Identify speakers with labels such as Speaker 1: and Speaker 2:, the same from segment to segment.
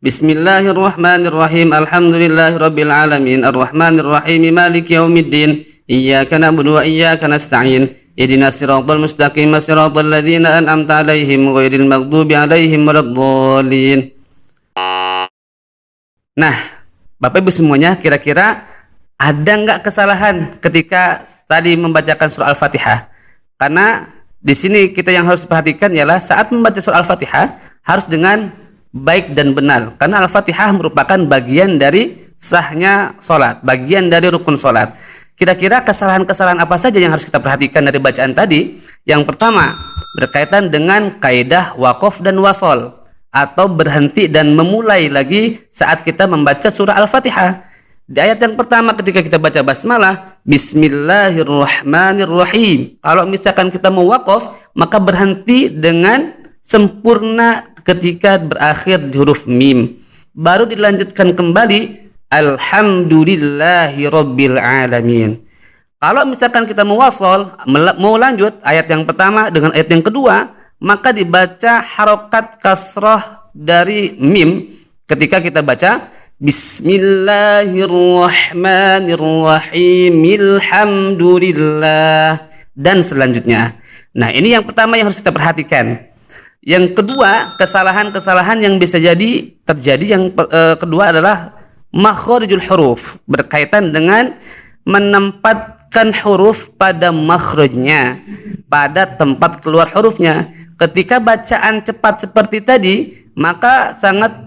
Speaker 1: Bismillahirrahmanirrahim. Alhamdulillahirabbil alamin. Arrahmanirrahim. Maliki yaumiddin. Iyyaka na'budu wa iyyaka nasta'in. Ihdinas siratal mustaqim, siratal ladzina an'amta 'alaihim ghairil maghdubi 'alaihim waladdallin. Nah, Bapak Ibu semuanya, kira-kira ada nggak kesalahan ketika tadi membacakan surah Al-Fatihah? Karena di sini kita yang harus perhatikan ialah saat membaca surah Al-Fatihah harus dengan baik dan benar, karena Al-Fatihah merupakan bagian dari sahnya sholat, bagian dari rukun sholat. Kira-kira kesalahan-kesalahan apa saja yang harus kita perhatikan dari bacaan tadi? Yang pertama, berkaitan dengan kaidah waqaf dan wasol, atau berhenti dan memulai lagi saat kita membaca surah Al-Fatihah. Di ayat yang pertama ketika kita baca basmalah, Bismillahirrahmanirrahim. Kalau misalkan kita mau waqaf, maka berhenti dengan sempurna ketika berakhir di huruf mim. Baru dilanjutkan kembali Alhamdulillahirabbil alamin. Kalau misalkan kita mau wasol, mau lanjut ayat yang pertama dengan ayat yang kedua, maka dibaca harokat kasrah dari mim ketika kita baca Bismillahirrahmanirrahim Alhamdulillah dan selanjutnya. Nah, ini yang pertama yang harus kita perhatikan. Yang kedua, kesalahan-kesalahan yang bisa jadi terjadi yang kedua adalah makhrijul huruf, berkaitan dengan menempatkan huruf pada makhrajnya, pada tempat keluar hurufnya. Ketika bacaan cepat seperti tadi, maka sangat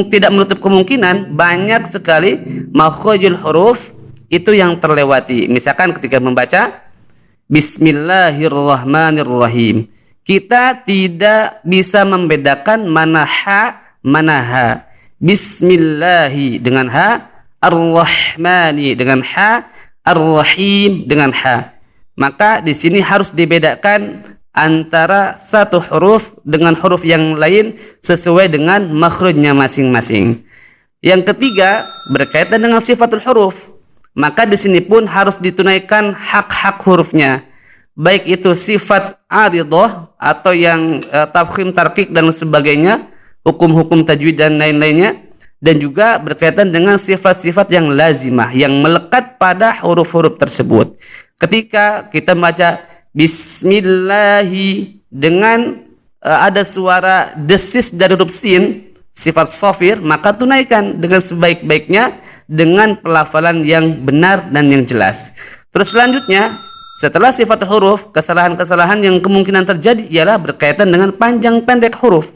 Speaker 1: tidak menutup kemungkinan banyak sekali makhrijul huruf itu yang terlewati. Misalkan ketika membaca Bismillahirrahmanirrahim, kita tidak bisa membedakan mana ha, mana ha. Bismillahi dengan ha, ar-rahmani dengan ha, ar-rahim dengan ha. Maka di sini harus dibedakan antara satu huruf dengan huruf yang lain sesuai dengan makhrajnya masing-masing. Yang ketiga, berkaitan dengan sifatul huruf. Maka di sini pun harus ditunaikan hak-hak hurufnya. Baik itu sifat aridah atau yang tafkhim, tarqiq dan sebagainya, hukum-hukum tajwid dan lain-lainnya, dan juga berkaitan dengan sifat-sifat yang lazimah yang melekat pada huruf-huruf tersebut. Ketika kita baca Bismillahi dengan ada suara desis dari huruf sin, sifat sofir, maka tunaikan dengan sebaik-baiknya dengan pelafalan yang benar dan yang jelas. Terus selanjutnya, setelah sifat huruf, kesalahan-kesalahan yang kemungkinan terjadi ialah berkaitan dengan panjang pendek huruf.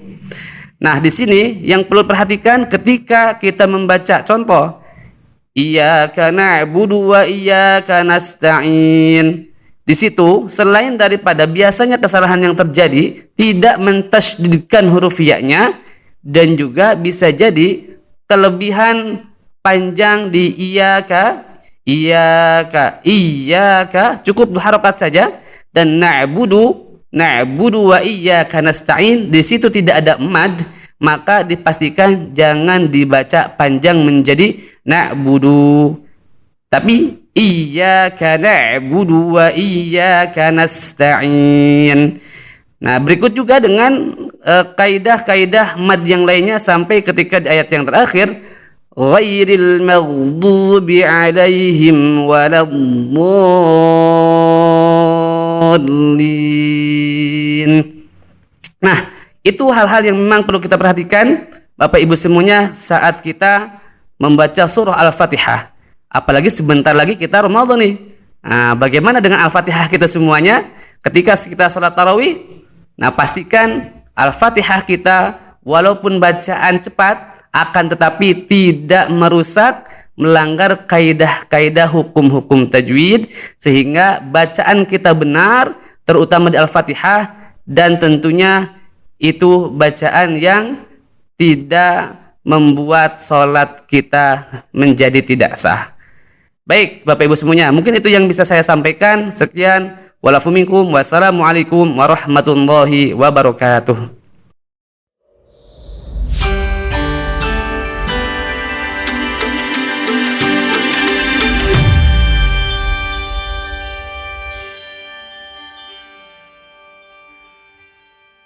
Speaker 1: Nah, di sini yang perlu perhatikan ketika kita membaca, contoh Iyyaka na'budu wa iyyaka nasta'in. Di situ selain daripada biasanya kesalahan yang terjadi tidak mentasydidkan huruf ya-nya, dan juga bisa jadi kelebihan panjang di iyyaka, cukup harokat saja, dan na'budu wa iyyaka nasta'in di situ tidak ada mad, maka dipastikan jangan dibaca panjang menjadi na'budu, tapi iyyaka na'budu wa iyyaka nasta'in. Nah, berikut juga dengan kaidah-kaidah mad yang lainnya sampai ketika di ayat yang terakhir ghairil maghdubi 'alaihim waladdallin. Nah, itu hal-hal yang memang perlu kita perhatikan Bapak Ibu semuanya saat kita membaca surah Al-Fatihah. Apalagi sebentar lagi kita Ramadan nih. Nah, bagaimana dengan Al-Fatihah kita semuanya ketika kita sholat tarawih? Nah, pastikan Al-Fatihah kita walaupun bacaan cepat akan tetapi tidak merusak, melanggar kaidah-kaidah hukum-hukum tajwid, sehingga bacaan kita benar, terutama di Al-Fatihah, dan tentunya itu bacaan yang tidak membuat sholat kita menjadi tidak sah. Baik Bapak Ibu semuanya, mungkin itu yang bisa saya sampaikan. Sekian, walafu minkum, wassalamualaikum warahmatullahi wabarakatuh.